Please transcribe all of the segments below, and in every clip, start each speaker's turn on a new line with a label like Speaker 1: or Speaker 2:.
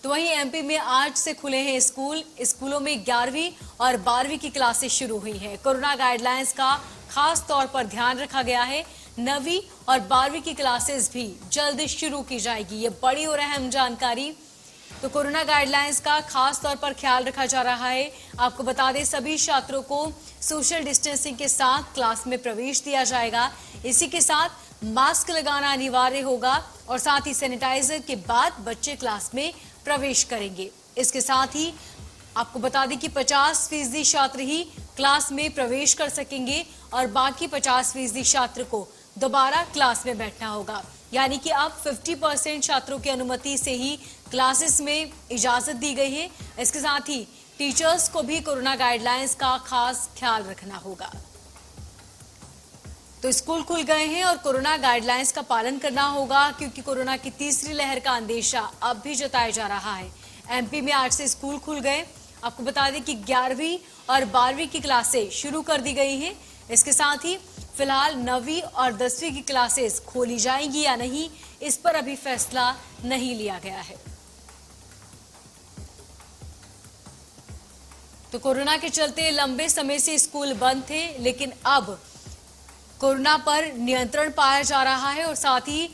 Speaker 1: तो वहीं एमपी में आज से खुले हैं स्कूल। स्कूलों में 11वीं और 12वीं की क्लासेस शुरू हुई हैं। कोरोना गाइडलाइंस का खास तौर पर ध्यान रखा गया है। 9वीं और 12वीं की क्लासेस भी जल्द शुरू की जाएगी। ये बड़ी और अहम जानकारी। तो कोरोना गाइडलाइंस का खास तौर पर ख्याल रखा जा रहा है। आपको बता दें, सभी छात्रों को सोशल डिस्टेंसिंग के साथ क्लास में प्रवेश दिया जाएगा। इसी के साथ मास्क लगाना अनिवार्य होगा और साथ ही सैनिटाइजर के बाद बच्चे क्लास में प्रवेश करेंगे। इसके साथ ही आपको बता दें कि 50% छात्र ही क्लास में प्रवेश कर सकेंगे और बाकी 50% छात्र को दोबारा क्लास में बैठना होगा। यानी कि अब 50% छात्रों की अनुमति से ही क्लासेस में इजाजत दी गई है। इसके साथ ही टीचर्स को भी कोरोना गाइडलाइंस का खास ख्याल रखना होगा। तो स्कूल खुल गए हैं और कोरोना गाइडलाइंस का पालन करना होगा, क्योंकि कोरोना की तीसरी लहर का अंदेशा अब भी जताया जा रहा है। एमपी में आज से स्कूल खुल गए। आपको बता दें कि 11वीं और 12वीं की क्लासें शुरू कर दी गई हैं। इसके साथ ही फिलहाल 9वीं और 10वीं की क्लासेस खोली जाएंगी या नहीं, इस पर अभी फैसला नहीं लिया गया है। तो कोरोना के चलते लंबे समय से स्कूल बंद थे, लेकिन अब कोरोना पर नियंत्रण पाया जा रहा है और साथ ही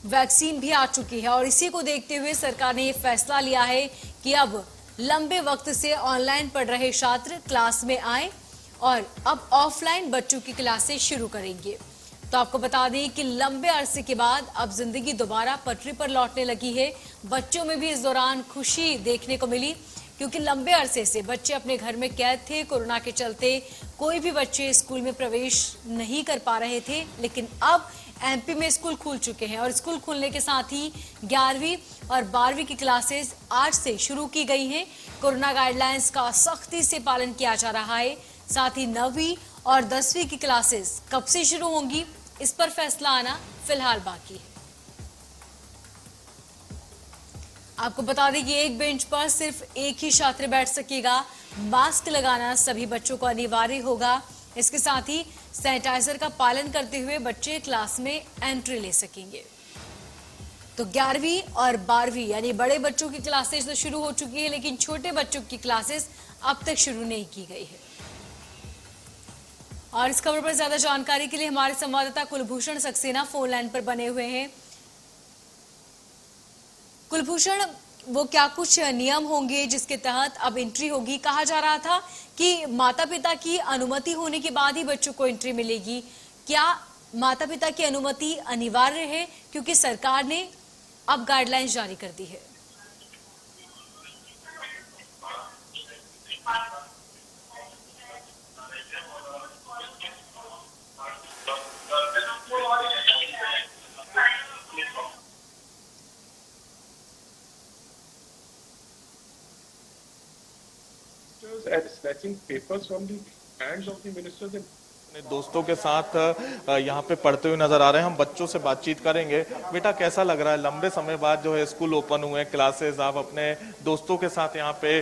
Speaker 1: वैक्सीन भी आ चुकी है। और इसी को देखते हुए सरकार ने यह फैसला लिया है कि अब लंबे वक्त से ऑनलाइन पढ़ रहे छात्र क्लास में आए और अब ऑफलाइन बच्चों की क्लासें शुरू करेंगे। तो आपको बता दें कि लंबे अरसे के बाद अब जिंदगी दोबारा पटरी पर लौटने लगी है। बच्चों में भी इस दौरान खुशी देखने को मिली, क्योंकि लंबे अरसे से बच्चे अपने घर में कैद थे। कोरोना के चलते कोई भी बच्चे स्कूल में प्रवेश नहीं कर पा रहे थे, लेकिन अब एमपी में स्कूल खुल चुके हैं और स्कूल खुलने के साथ ही 11वीं और 12वीं की क्लासेस आज से शुरू की गई हैं। कोरोना गाइडलाइंस का सख्ती से पालन किया जा रहा है। साथ ही 9वीं और 10वीं की क्लासेस कब से शुरू होंगी, इस पर फैसला आना फिलहाल बाकी है। आपको बता दें कि एक बेंच पर सिर्फ एक ही छात्र बैठ सकेगा। मास्क लगाना सभी बच्चों को अनिवार्य होगा। इसके साथ ही सैनिटाइजर का पालन करते हुए बच्चे क्लास में एंट्री ले सकेंगे। तो 11वीं और 12वीं यानी बड़े बच्चों की क्लासेस तो शुरू हो चुकी है, लेकिन छोटे बच्चों की क्लासेस अब तक शुरू नहीं की गई है। और इस खबर पर ज्यादा जानकारी के लिए हमारे संवाददाता कुलभूषण सक्सेना फोन लाइन पर बने हुए हैं। कुलभूषण, वो क्या कुछ नियम होंगे जिसके तहत अब एंट्री होगी? कहा जा रहा था कि माता पिता की अनुमति होने के बाद ही बच्चों को एंट्री मिलेगी। क्या माता पिता की अनुमति अनिवार्य है, क्योंकि सरकार ने अब गाइडलाइंस जारी कर दी है?
Speaker 2: And snatching papers from the hands of the ministers and
Speaker 3: अपने दोस्तों के साथ यहाँ पे पढ़ते हुए नजर आ रहे हैं। हम बच्चों से बातचीत करेंगे। बेटा, कैसा लग रहा है? लंबे समय बाद जो है स्कूल ओपन हुए, क्लासेस, आप अपने दोस्तों के साथ यहाँ पे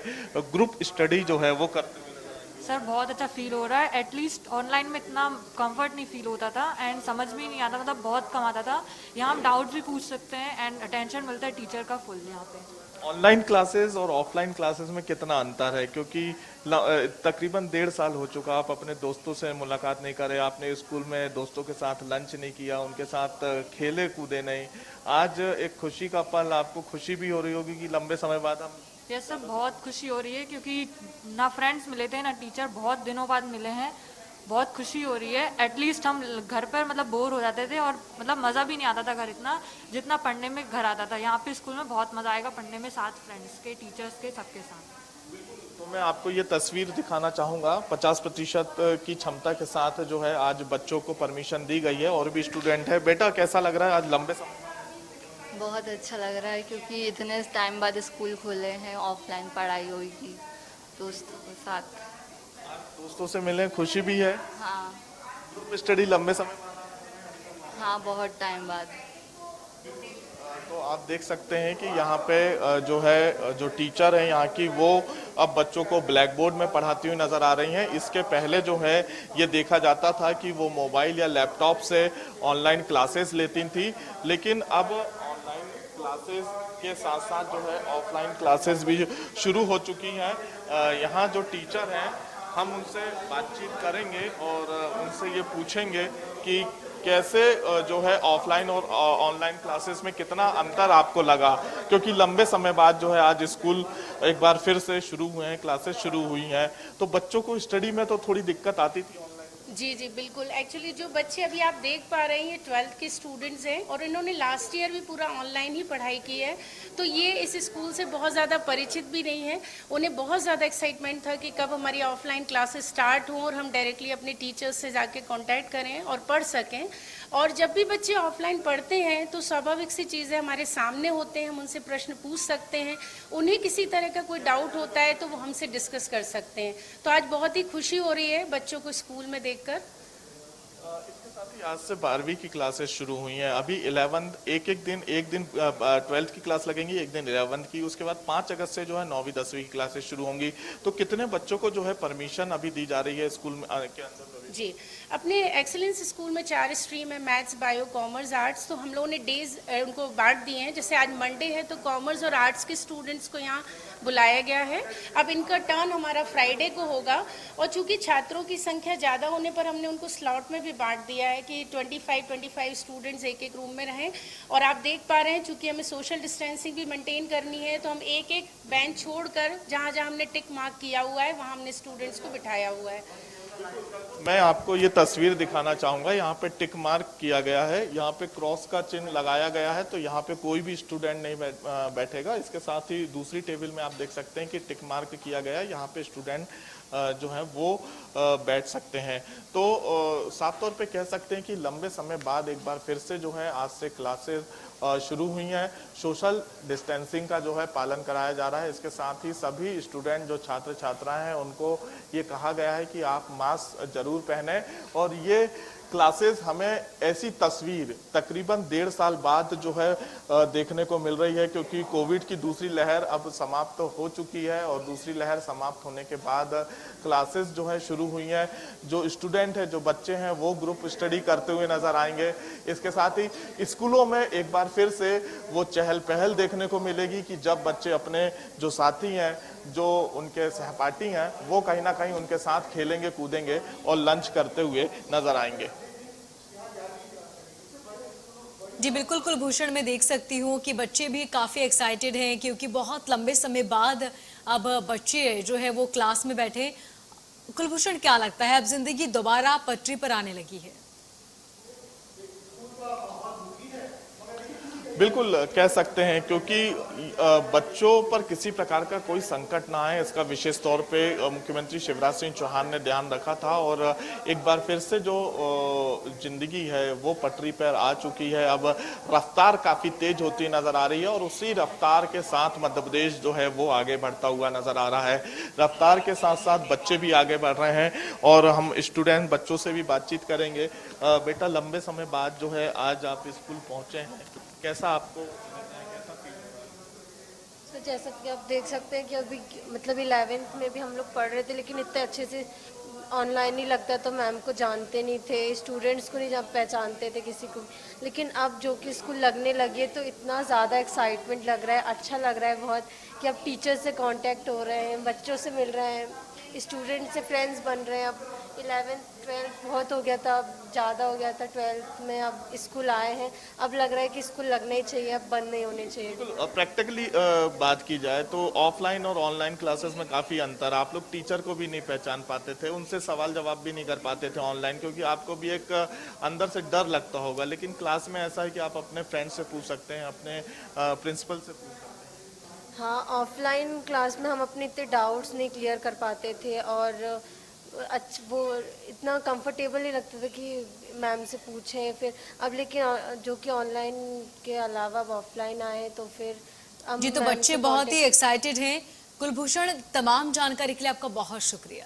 Speaker 3: ग्रुप स्टडी जो है वो करते हुए?
Speaker 4: सर, बहुत अच्छा फील हो रहा है। एटलीस्ट ऑनलाइन में इतना कंफर्ट नहीं फील होता था एंड समझ भी नहीं आता, मतलब बहुत कम आता था। यहाँ हम डाउट भी पूछ सकते हैं एंड अटेंशन मिलता है टीचर का फुल यहाँ पे।
Speaker 3: ऑनलाइन क्लासेस और ऑफलाइन क्लासेस में कितना अंतर है? क्योंकि तकरीबन 1.5 साल हो चुका, आप अपने दोस्तों से मुलाकात नहीं करे, आपने स्कूल में दोस्तों के साथ लंच नहीं किया, उनके साथ खेले कूदे नहीं। आज एक खुशी का पल, आपको खुशी भी हो रही होगी कि लंबे समय बाद हम?
Speaker 4: यस सर, बहुत खुशी हो रही है, क्योंकि ना फ्रेंड्स मिले थे ना टीचर, बहुत दिनों बाद मिले हैं। बहुत खुशी हो रही है। एटलीस्ट हम घर पर मतलब बोर हो जाते थे और मतलब मज़ा भी नहीं आता था घर इतना, जितना पढ़ने में घर आता था। यहाँ पे स्कूल में बहुत मज़ा आएगा पढ़ने में, साथ फ्रेंड्स के, टीचर्स के, सबके साथ।
Speaker 3: तो मैं आपको ये तस्वीर दिखाना चाहूँगा। 50% की क्षमता के साथ जो है आज बच्चों को परमिशन दी गई है और भी स्टूडेंट है। बेटा, कैसा लग रहा है आज लंबे समय?
Speaker 5: बहुत अच्छा लग रहा है, क्योंकि इतने टाइम बाद स्कूल खुले हैं, ऑफलाइन पढ़ाई होगी दोस्तों के साथ।
Speaker 3: दोस्तों से मिले, खुशी भी है?
Speaker 5: हाँ
Speaker 3: ग्रुप स्टडी लंबे समय?
Speaker 5: हाँ, बहुत टाइम बाद।
Speaker 3: तो आप देख सकते हैं कि यहाँ पे जो है जो टीचर है यहाँ की, वो अब बच्चों को ब्लैक बोर्ड में पढ़ाती हुई नजर आ रही हैं। इसके पहले जो है ये देखा जाता था कि वो मोबाइल या लैपटॉप से ऑनलाइन क्लासेस लेती थी, लेकिन अब ऑनलाइन क्लासेस के साथ साथ जो है ऑफलाइन क्लासेस भी शुरू हो चुकी हैं। यहाँ जो टीचर हैं हम उनसे बातचीत करेंगे और उनसे ये पूछेंगे कि कैसे जो है ऑफलाइन और ऑनलाइन क्लासेस में कितना अंतर आपको लगा, क्योंकि लंबे समय बाद जो है आज स्कूल एक बार फिर से शुरू हुए हैं, क्लासेस शुरू हुई हैं, तो बच्चों को स्टडी में तो थोड़ी दिक्कत आती थी।
Speaker 6: जी जी बिल्कुल। एक्चुअली जो बच्चे अभी आप देख पा रहे हैं 12th के स्टूडेंट्स हैं और इन्होंने लास्ट ईयर भी पूरा ऑनलाइन ही पढ़ाई की है, तो ये इस स्कूल से बहुत ज़्यादा परिचित भी नहीं है। उन्हें बहुत ज़्यादा एक्साइटमेंट था कि कब हमारी ऑफलाइन क्लासेस स्टार्ट हों और हम डायरेक्टली अपने टीचर्स से जाके कांटेक्ट करें और पढ़ सकें। और जब भी बच्चे ऑफलाइन पढ़ते हैं तो स्वाभाविक सी चीज़ें हमारे सामने होते हैं, हम उनसे प्रश्न पूछ सकते हैं, उन्हें किसी तरह का कोई डाउट होता है तो वो हमसे डिस्कस कर सकते हैं। तो आज बहुत ही खुशी हो रही है बच्चों को स्कूल में देखकर।
Speaker 3: इसके साथ ही आज से 12वीं की क्लासेस शुरू हुई हैं। अभी 11th एक दिन 12th की क्लास लगेंगी, एक दिन 11th की, उसके बाद 5 अगस्त से जो है 9वीं 10वीं की क्लासेस शुरू होंगी। तो कितने बच्चों को जो है परमिशन अभी दी जा रही है स्कूल में के अंदर?
Speaker 6: जी, अपने एक्सीलेंस स्कूल में 4 स्ट्रीम है, मैथ्स, बायो, कॉमर्स, आर्ट्स। तो हम लोगों ने डेज उनको बांट दिए हैं। जैसे आज मंडे है तो कॉमर्स और आर्ट्स के स्टूडेंट्स को यहाँ बुलाया गया है। अब इनका टर्न हमारा फ्राइडे को होगा और चूंकि छात्रों की संख्या ज़्यादा होने पर हमने उनको स्लॉट में भी बांट दिया है कि 25 स्टूडेंट्स एक एक रूम में रहें। और आप देख पा रहे हैं चूंकि हमें सोशल डिस्टेंसिंग भी मेंटेन करनी है तो हम एक एक बेंच छोड़कर जहाँ जहाँ हमने टिक मार्क किया हुआ है वहाँ हमने स्टूडेंट्स को बिठाया हुआ है।
Speaker 3: मैं आपको ये तस्वीर दिखाना चाहूंगा। यहाँ पे टिक मार्क किया गया है, यहाँ पे क्रॉस का चिन्ह लगाया गया है, तो यहाँ पे कोई भी स्टूडेंट नहीं बैठेगा। इसके साथ ही दूसरी टेबल में आप देख सकते हैं कि टिक मार्क किया गया है, यहाँ पे स्टूडेंट जो है वो बैठ सकते हैं। तो साफ तौर पे कह सकते हैं कि लंबे समय बाद एक बार फिर से जो है आज से क्लासेस शुरू हुई हैं। सोशल डिस्टेंसिंग का जो है पालन कराया जा रहा है। इसके साथ ही सभी स्टूडेंट जो छात्र छात्राएं हैं उनको ये कहा गया है कि आप मास्क जरूर पहने। और ये क्लासेस हमें ऐसी तस्वीर तकरीबन 1.5 साल बाद जो है देखने को मिल रही है, क्योंकि कोविड की दूसरी लहर अब समाप्त हो चुकी है और दूसरी लहर समाप्त होने के बाद क्लासेस जो है शुरू हुई हैं। जो स्टूडेंट है, जो बच्चे हैं, वो ग्रुप स्टडी करते हुए नजर आएंगे। इसके साथ ही स्कूलों में एक बार फिर से वो चहल पहल देखने को मिलेगी कि जब बच्चे अपने जो साथी हैं, जो उनके सहपाठी हैं, वो कहीं ना कहीं उनके साथ खेलेंगे, कूदेंगे और लंच करते हुए नजर आएंगे।
Speaker 1: जी बिल्कुल कुलभूषण, मैं देख सकती हूँ कि बच्चे भी काफ़ी एक्साइटेड हैं क्योंकि बहुत लंबे समय बाद अब बच्चे जो है वो क्लास में बैठे। कुलभूषण, क्या लगता है अब जिंदगी दोबारा पटरी पर आने लगी है?
Speaker 3: बिल्कुल कह सकते हैं, क्योंकि बच्चों पर किसी प्रकार का कोई संकट ना आए, इसका विशेष तौर पे मुख्यमंत्री शिवराज सिंह चौहान ने ध्यान रखा था। और एक बार फिर से जो जिंदगी है वो पटरी पर आ चुकी है। अब रफ्तार काफ़ी तेज होती नजर आ रही है और उसी रफ्तार के साथ मध्य प्रदेश जो है वो आगे बढ़ता हुआ नजर आ रहा है। रफ्तार के साथ साथ बच्चे भी आगे बढ़ रहे हैं और हम स्टूडेंट बच्चों से भी बातचीत करेंगे। बेटा, लंबे समय बाद जो है आज आप स्कूल पहुंचे हैं, कैसा आपको?
Speaker 7: तो जैसा कि आप देख सकते हैं कि अभी मतलब 11th में भी हम लोग पढ़ रहे थे, लेकिन इतने अच्छे से ऑनलाइन ही लगता, तो मैम को जानते नहीं थे, स्टूडेंट्स को नहीं पहचानते थे किसी को। लेकिन अब जो कि स्कूल लगने लगी है तो इतना ज़्यादा एक्साइटमेंट लग रहा है, अच्छा लग रहा है बहुत कि अब टीचर से कांटेक्ट हो रहे हैं, बच्चों से मिल रहे हैं, स्टूडेंट से फ्रेंड्स बन रहे हैं। अब 11th 12th बहुत हो गया था, अब ज़्यादा हो गया था 12th में, अब स्कूल आए हैं, अब लग रहा है कि स्कूल लगना ही चाहिए, अब बंद नहीं होने चाहिए।
Speaker 3: प्रैक्टिकली बात की जाए तो ऑफलाइन और ऑनलाइन क्लासेस में काफ़ी अंतर। आप लोग टीचर को भी नहीं पहचान पाते थे, उनसे सवाल जवाब भी नहीं कर पाते थे ऑनलाइन, क्योंकि आपको भी एक अंदर से डर लगता होगा। लेकिन क्लास में ऐसा है कि आप अपने फ्रेंड से पूछ सकते हैं, अपने प्रिंसिपल से पूछ सकते हैं।
Speaker 7: हाँ, ऑफलाइन क्लास में हम अपने इतने डाउट्स नहीं क्लियर कर पाते थे और वो इतना कंफर्टेबल नहीं लगता था कि मैम से पूछें फिर। अब लेकिन जो कि ऑनलाइन के अलावा अब ऑफलाइन आए तो फिर
Speaker 1: जी, तो बच्चे बहुत ही एक्साइटेड हैं। कुलभूषण, तमाम जानकारी के लिए आपका बहुत शुक्रिया।